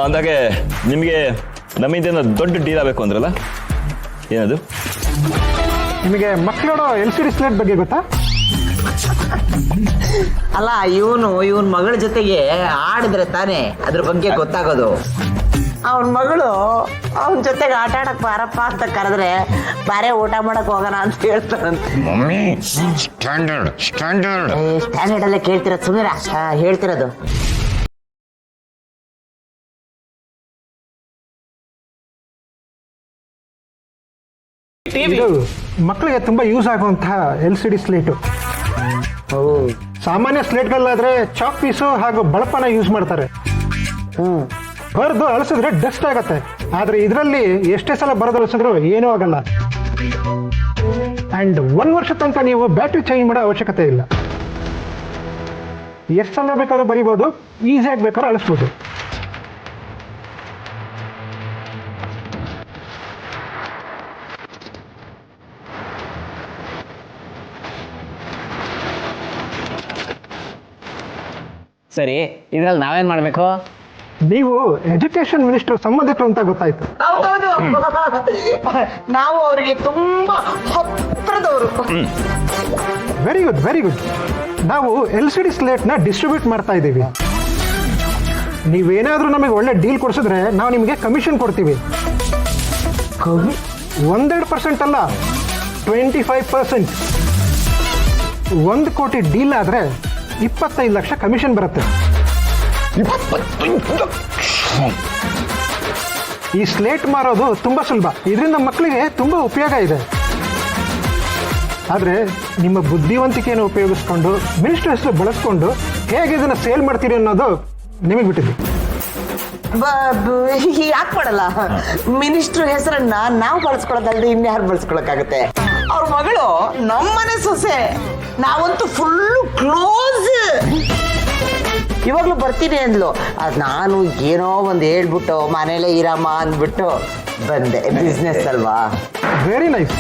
ಅಂದಾಗೆ ನಿಮಗೆ ನಮ್ಮಿಂದ ದೊಡ್ಡ ಡೀಲ್ ಆಗಬೇಕು ಅಂದ್ರಲ್ಲ, ಏನದು? ನಿಮಗೆ ಮಕ್ಕಳೋಡ LCD ಸ್ಲೇಟ್ ಬಗ್ಗೆ ಗೊತ್ತಾ? ಅಲ್ಲ, ಇವನ್ ಮಗಳ ಜೊತೆಗೆ ಆಡಿದ್ರೆ ತಾನೇ ಅದ್ರ ಬಗ್ಗೆ ಗೊತ್ತಾಗೋದು. ಅವನ್ ಮಗಳು ಅವನ ಜೊತೆಗೆ ಆಟ ಆಡಕ್ ಬಾರಪ್ಪ ಅಂತ ಕರೆದ್ರೆ ಬಾರೆ ಊಟ ಮಾಡಕ್ ಹೋಗೋಣ ಅಂತ ಹೇಳ್ತಾರಂತೆ. ಸ್ಟ್ಯಾಂಡರ್ಡ್ ಅಲ್ಲೇ ಕೇಳ್ತಿರೋದು, ಸುಮೀರ ಹೇಳ್ತಿರೋದು. ಇದು ಮಕ್ಕಳಿಗೆ ತುಂಬಾ ಯೂಸ್ ಆಗುವಂತಹ LCD ಸ್ಲೇಟು. ಸಾಮಾನ್ಯ ಸ್ಲೇಟ್ಗಳಾದ್ರೆ ಚಾಕ್ ಪೀಸು ಹಾಗೂ ಬಳಪನ ಯೂಸ್ ಮಾಡ್ತಾರೆ. ಬರೆದು ಅಳಿಸಿದ್ರೆ ಡಸ್ಟ್ ಆಗತ್ತೆ. ಆದ್ರೆ ಇದರಲ್ಲಿ ಎಷ್ಟೇ ಸಲ ಬರೆದು ಅಳಿಸಿದ್ರು ಏನೂ ಆಗಲ್ಲ. ಅಂಡ್ 1 ವರ್ಷ ತನಕ ನೀವು ಬ್ಯಾಟ್ರಿ ಚೇಂಜ್ ಮಾಡೋ ಅವಶ್ಯಕತೆ ಇಲ್ಲ. ಎಷ್ಟು ಸಲ ಬೇಕಾದ್ರೂ ಬರೀಬಹುದು, ಈಸಿಯಾಗಿ ಬೇಕಾದ್ರೂ ಅಳಿಸ್ಬೋದು. ಸರಿ, ಇದ್ರಲ್ಲಿ ನಾವೇನ್ ಮಾಡ್ಬೇಕು? ನೀವು ಎಜುಕೇಶನ್ ಮಿನಿಸ್ಟರ್ ಸಂಬಂಧಿಕರು ಅಂತ ಗೊತ್ತಾಯ್ತು. ಹೌದೌದು, ನಾವು ಅವರಿಗೆ ತುಂಬಾ ಹತ್ರದವರು. Very good, very good. ನಾವು LCD ಸ್ಲೇಟ್ನ ಡಿಸ್ಟ್ರಿಬ್ಯೂಟ್ ಮಾಡ್ತಾ ಇದ್ದೀವಿ. ನೀವೇನಾದ್ರೂ ನಮಗೆ ಒಳ್ಳೆ ಡೀಲ್ ಕೊಡಿಸಿದ್ರೆ ನಾವು ನಿಮಗೆ ಕಮಿಷನ್ ಕೊಡ್ತೀವಿ. 1-2% ಅಲ್ಲ, 25%. 1 ಕೋಟಿ ಡೀಲ್ ಆದ್ರೆ 25 ಲಕ್ಷ ಕಮಿಷನ್ ಬರುತ್ತೆ. ಈ ಸ್ಲೇಟ್ ಮಾರೋದು ತುಂಬಾ ಸುಲಭ. ಇದರಿಂದ ಮಕ್ಕಳಿಗೆ ತುಂಬಾ ಉಪಯೋಗ ಇದೆ. ಆದ್ರೆ ನಿಮ್ಮ ಬುದ್ಧಿವಂತಿಕೆಯನ್ನು ಉಪಯೋಗಿಸ್ಕೊಂಡು ಮಿನಿಸ್ಟರ್ ಹೆಸರು ಬಳಸ್ಕೊಂಡು ಹೇಗೆ ಇದನ್ನ ಸೇಲ್ ಮಾಡ್ತೀರಿ ಅನ್ನೋದು ನಿಮಗೆ ಬಿಟ್ಟಿದೆ. ಯಾಕೆ ಮಾಡಲ್ಲ? ಮಿನಿಸ್ಟರ್ ಹೆಸರನ್ನ ನಾವು ಬಳಸ್ಕೊಳ್ಳೋದಲ್ದೆ ಇನ್ಯಾರು ಬಳಸ್ಕೊಳಕ್ಕಾಗತ್ತೆ? ಅವ್ರ ಮಗಳು ನಮ್ಮನೆ ಸೊಸೆ, ನಾವಂತೂ ಫುಲ್ಲು ಕ್ಲೋಸ್. ಇವಾಗ್ಲೂ ಬರ್ತೀನಿ ಅಂದ್ಲು. ಅದ್ ನಾನು ಏನೋ ಒಂದು ಹೇಳ್ಬಿಟ್ಟು ಮನೇಲೆ ಇರಮ್ಮ ಅಂದ್ಬಿಟ್ಟು ಬಂದೆ. ಬಿಸ್ನೆಸ್ ಅಲ್ವಾ? Very nice.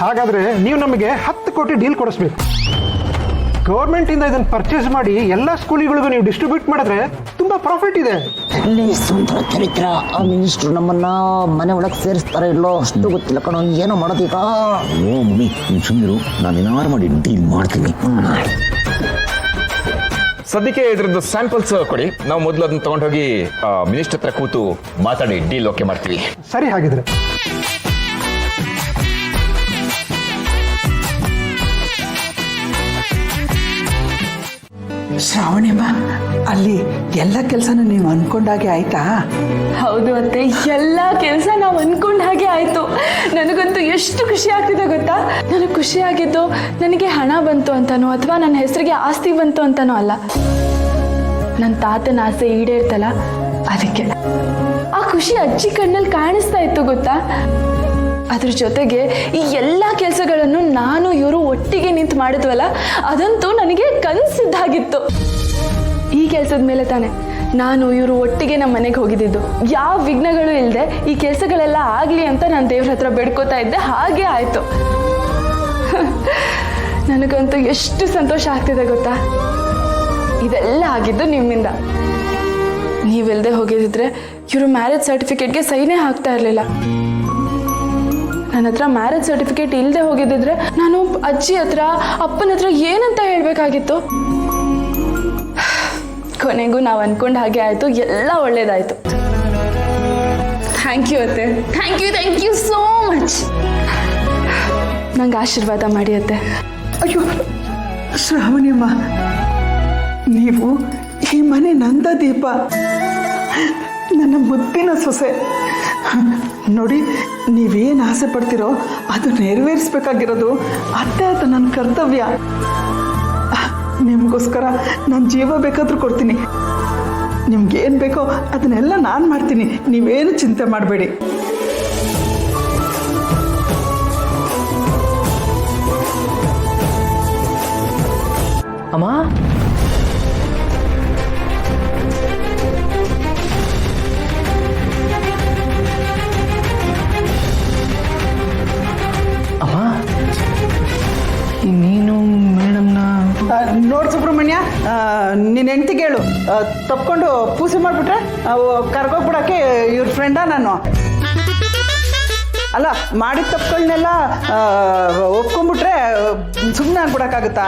ಹಾಗಾದ್ರೆ ನೀವು ನಮಗೆ 10 ಕೋಟಿ ಡೀಲ್ ಕೊಡಿಸ್ಬೇಕು. ಗೌರ್ಮೆಂಟ್ ಇಂದ ಇದನ್ನ ಪರ್ಚೇಸ್ ಮಾಡಿ ಎಲ್ಲ ಸ್ಕೂಲಿಗಳಿಗೂ ನೀವು ಡಿಸ್ಟ್ರಿಬ್ಯೂಟ್ ಮಾಡಿದ್ರೆ ತುಂಬಾ ಪ್ರಾಫಿಟ್ ಇದೆ. ಸುಂದರ ಚರಿತ್ರ. ಆ ಮಿನಿಸ್ಟ್ರು ನಮ್ಮನ್ನ ಮನೆ ಒಳಗೆ ಸೇರಿಸ್ತಾರ ಇಲ್ಲೋ ಅಷ್ಟು ಗೊತ್ತಿಲ್ಲ ಕಣೋ. ಏನೋ ಮಾಡೋದೀಗ? ಓ ಮಮ್ಮಿ, ನೀನು ಸುಮ್ಮನಿರು, ನಾನು ಏನಾರು ಮಾಡಿ ಡೀಲ್ ಮಾಡ್ತೀನಿ. ಸದ್ಯಕ್ಕೆ ಇದ್ರದ್ದು ಸ್ಯಾಂಪಲ್ಸ್ ಕೊಡಿ, ನಾವು ಮೊದಲು ಅದನ್ನ ತಗೊಂಡೋಗಿ ಮಿನಿಸ್ಟರ್ ಹತ್ರ ಕೂತು ಮಾತಾಡಿ ಡೀಲ್ ಓಕೆ ಮಾಡ್ತೀವಿ. ಸರಿ, ಹಾಗಿದ್ರೆ ಶ್ರಾವಣಿಯಮ್ಮ, ಅಲ್ಲಿ ಎಲ್ಲ ಕೆಲಸನೂ ನೀವು ಅನ್ಕೊಂಡಾಗೆ ಆಯ್ತಾ? ಹೌದು ಅತ್ತೆ, ಎಲ್ಲ ಕೆಲಸ ನಾವು ಅನ್ಕೊಂಡ ಹಾಗೆ ಆಯ್ತು. ನನಗಂತೂ ಎಷ್ಟು ಖುಷಿ ಆಗ್ತಿದೆ ಗೊತ್ತಾ? ನನಗೆ ಖುಷಿ ಆಗಿದ್ದು ನನಗೆ ಹಣ ಬಂತು ಅಂತಾನೋ ಅಥವಾ ನನ್ನ ಹೆಸರಿಗೆ ಆಸ್ತಿ ಬಂತು ಅಂತಾನೋ ಅಲ್ಲ, ನನ್ನ ತಾತನ ಆಸೆ ಈಡೇರ್ತಲ್ಲ ಅದಕ್ಕೆ. ಆ ಖುಷಿ ಅಜ್ಜಿ ಕಣ್ಣಲ್ಲಿ ಕಾಣಿಸ್ತಾ ಇತ್ತು ಗೊತ್ತಾ? ಅದ್ರ ಜೊತೆಗೆ ಈ ಎಲ್ಲ ಕೆಲಸಗಳನ್ನು ನಾನು ಇವರು ಒಟ್ಟಿಗೆ ನಿಂತು ಮಾಡಿದ್ವಲ್ಲ, ಅದಂತೂ ನನಗೆ ಕನಸಿದ್ದಾಗಿತ್ತು. ಈ ಕೆಲಸದ ಮೇಲೆ ತಾನೆ ನಾನು ಇವರು ಒಟ್ಟಿಗೆ ನಮ್ಮ ಮನೆಗೆ ಹೋಗಿದ್ದು. ಯಾವ ವಿಘ್ನಗಳು ಇಲ್ಲದೆ ಈ ಕೆಲಸಗಳೆಲ್ಲ ಆಗಲಿ ಅಂತ ನಾನು ದೇವ್ರ ಹತ್ರ ಬೇಡ್ಕೋತಾ ಇದ್ದೆ. ಹಾಗೆ ಆಯಿತು. ನನಗಂತೂ ಎಷ್ಟು ಸಂತೋಷ ಆಗ್ತಿದೆ ಗೊತ್ತಾ? ಇದೆಲ್ಲ ಆಗಿದ್ದು ನಿಮ್ಮಿಂದ. ನೀವಿಲ್ಲದೆ ಹೋಗಿದ್ರೆ ಇವರು ಮ್ಯಾರೇಜ್ ಸರ್ಟಿಫಿಕೇಟ್ಗೆ ಸೈನೇ ಹಾಕ್ತಾ ಇರಲಿಲ್ಲ. ನನ್ನ ಹತ್ರ ಮ್ಯಾರೇಜ್ ಸರ್ಟಿಫಿಕೇಟ್ ಇಲ್ಲದೆ ಹೋಗಿದ್ದಿದ್ರೆ ನಾನು ಅಜ್ಜಿ ಹತ್ರ ಅಪ್ಪನ ಹತ್ರ ಏನಂತ ಹೇಳಬೇಕಾಗಿತ್ತು? ಕೊನೆಗೂ ನಾವು ಅನ್ಕೊಂಡ ಹಾಗೆ ಆಯಿತು, ಎಲ್ಲ ಒಳ್ಳೇದಾಯಿತು. ಥ್ಯಾಂಕ್ ಯು ಅತ್ತೆ, ಥ್ಯಾಂಕ್ ಯು ಸೋ ಮಚ್. ನಂಗೆ ಆಶೀರ್ವಾದ ಮಾಡಿ ಅತ್ತೆ. ಅಯ್ಯೋ ಶ್ರಾವಣಿಯಮ್ಮ, ನೀವು ಈ ಮನೆ ನಂದ ದೀಪ, ನನ್ನ ಮುದ್ದಿನ ಸೊಸೆ. ನೋಡಿ, ನೀವೇನು ಆಸೆ ಪಡ್ತೀರೋ ಅದು ನೆರವೇರಿಸ್ಬೇಕಾಗಿರೋದು ಅತ್ತೆ ಆಯ್ತು ನನ್ನ ಕರ್ತವ್ಯ. ನಿಮಗೋಸ್ಕರ ನಾನು ಜೀವ ಬೇಕಾದ್ರೂ ಕೊಡ್ತೀನಿ. ನಿಮ್ಗೇನು ಬೇಕೋ ಅದನ್ನೆಲ್ಲ ನಾನು ಮಾಡ್ತೀನಿ, ನೀವೇನು ಚಿಂತೆ ಮಾಡಬೇಡಿ. ಅಮ್ಮ, ನೀನು ಮೇಡಮ್ನ ನೋಡು ಸುಬ್ರಹ್ಮಣ್ಯ, ನಿನ್ನ ಹೆಂಡ್ತಿಗೆ ಹೇಳು, ತಪ್ಕೊಂಡು ಪೂಸೆ ಮಾಡಿಬಿಟ್ರೆ ಕರ್ಗೋಗ್ಬಿಡಕ್ಕೆ ಇವ್ರ ಫ್ರೆಂಡ ನಾನು. ಅಲ್ಲ, ಮಾಡಿದ ತಪ್ಪುಗಳನ್ನೆಲ್ಲ ಒಪ್ಕೊಂಡ್ಬಿಟ್ರೆ ಸುಮ್ಮನೆ ಆಗ್ಬಿಡಕ್ಕಾಗುತ್ತಾ?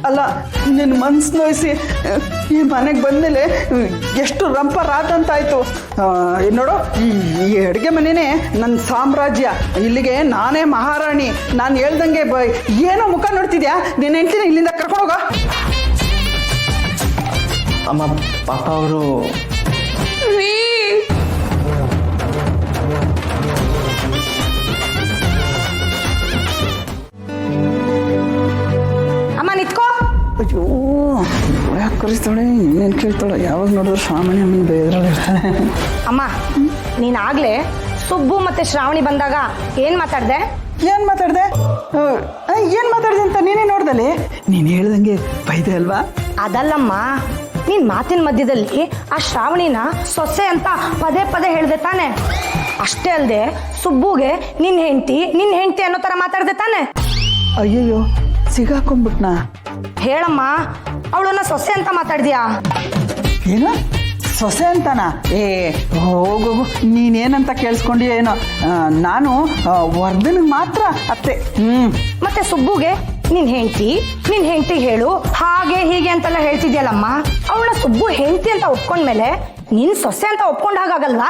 ಅಲ್ಲ, ನಿನ್ನ ಮನ್ಸು ನೋಯಿಸಿ ಈ ಮನೆಗೆ ಬಂದಮೇಲೆ ಎಷ್ಟು ರಂಪ ರಾತಂತಾಯ್ತು. ನೋಡು, ಈ ಅಡುಗೆ ಮನೆಯೇ ನನ್ನ ಸಾಮ್ರಾಜ್ಯ. ಇಲ್ಲಿಗೆ ನಾನೇ ಮಹಾರಾಣಿ. ನಾನು ಹೇಳ್ದಂಗೆ ಏನೋ ಮುಖ ನೋಡ್ತಿದ್ಯಾ? ನಿನ್ನ ಹೆಂಡ್ತಿನ ಇಲ್ಲಿಂದ ಕರ್ಕೊಂಡೋಗ. ಅಮ್ಮ, ಪಾಪ ಅವರು ಅಮ್ಮ ನಿತ್ಕೋ. ಅಯ್ಯೋ, ಯಾಕೆ ಕರಿತಾಳೆ? ಇನ್ನೇನು ಕೇಳ್ತಾಳೆ? ಯಾವಾಗ ನೋಡಿದ್ರು ಶ್ರಾವಣಿ ಅಮ್ಮನ ಬೇದ್ರಲ್ಲಿ ಇರ್ತಾಳೆ. ಅಮ್ಮ, ನೀನಾಗ್ಲೇ ಸುಬ್ಬು ಮತ್ತೆ ಶ್ರಾವಣಿ ಬಂದಾಗ ಏನ್ ಮಾತಾಡ್ದೆ? ಏನು ಮಾತಾಡ್ದೆ ಅಂತ ನೀನೇ ನೋಡ್ದಲ್ಲಿ? ನೀನು ಹೇಳ್ದಂಗೆ ಬೈದೆ ಅಲ್ವಾ? ಅದಲ್ಲಮ್ಮ, ನೀನ್ ಮಾತಿನ ಮಧ್ಯದಲ್ಲಿ ಆ ಶ್ರಾವಣಿನ ಸೊಸೆ ಅಂತ ಪದೇ ಪದೇ ಹೇಳ್ದೆ ತಾನೆ? ಅಷ್ಟೇ ಅಲ್ದೆ ಸುಬ್ಬುಗೆ ನಿನ್ ಹೆಂಡತಿ ಅನ್ನೋ ತರ ಮಾತಾಡ್ದೆ ತಾನೆ? ಅಯ್ಯಯ್ಯೋ, ಸಿಗಾಕೊಂಡ್ಬಿಟ್ನಾ? ಹೇಳಮ್ಮ, ಅವಳನ್ನ ಸೊಸೆ ಅಂತ ಮಾತಾಡ್ದ್ಯಾ? ಏನು ಸೊಸೆ ಅಂತಾನ? ಹೋಗು, ನೀನೇನಂತ ಕೇಳಿಸ್ಕೊಂಡಿ ಏನೋ. ನಾನು ವರ್ಧನಿಗೆ ಮಾತ್ರ ಅತ್ತೆ. ಮತ್ತೆ ಸುಬ್ಬುಗೆ ನಿನ್ ಹೆಂಡತಿ ಹೇಳು, ಹಾಗೆ ಹೀಗೆ ಅಂತೆಲ್ಲ ಹೇಳ್ತಿದ್ಯಲ್ಲಮ್ಮ. ಅವಳನ್ನ ಸುಬ್ಬು ಹೆಂಡತಿ ಅಂತ ಒಪ್ಕೊಂಡ್ಮೇಲೆ ನಿನ್ ಸೊಸೆ ಅಂತ ಒಪ್ಕೊಂಡ್ ಹಾಗಾಗಲ್ವಾ?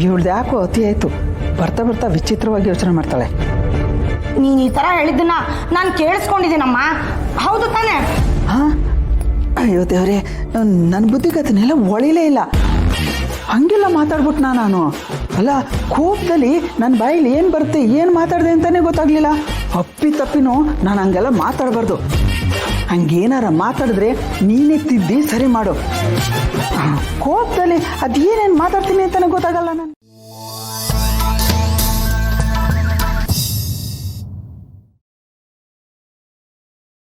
ಇವಳ್ದು ಯಾಕೋ ಅತಿ ಆಯ್ತು. ಬರ್ತಾ ಬರ್ತಾ ವಿಚಿತ್ರವಾಗಿ ಯೋಚನೆ ಮಾಡ್ತಾಳೆ. ನೀನ್ ಈ ತರ ಹೇಳಿದ್ದನ್ನ ನಾನು ಕೇಳಿಸ್ಕೊಂಡಿದ್ದೀನಮ್ಮ, ಹೌದು ತಾನೆ? ಹಾ, ಅಯ್ಯೋ ದೇವ್ರೆ, ನನ್ನ ಬುದ್ಧಿಗೆ ಅದನ್ನೆಲ್ಲ ಒಳಿಲೇ ಇಲ್ಲ. ಹಂಗೆಲ್ಲ ಮಾತಾಡ್ಬಿಟ್ನಾ ನಾನು? ಅಲ್ಲ, ಕೋಪದಲ್ಲಿ ನನ್ನ ಬಾಯಲ್ಲಿ ಏನು ಬರುತ್ತೆ, ಏನು ಮಾತಾಡಿದೆ ಅಂತಲೇ ಗೊತ್ತಾಗ್ಲಿಲ್ಲ. ಅಪ್ಪಿ ತಪ್ಪಿನೂ ನಾನು ಹಂಗೆಲ್ಲ ಮಾತಾಡಬಾರ್ದು. ಹಂಗೇನಾರ ಮಾತಾಡಿದ್ರೆ ನೀನೇ ತಿದ್ದಿ ಸರಿ ಮಾಡು. ಕೋಪದಲ್ಲಿ ಅದೇನೇನು ಮಾತಾಡ್ತೀನಿ ಅಂತಲೇ ಗೊತ್ತಾಗಲ್ಲ ನಾನು.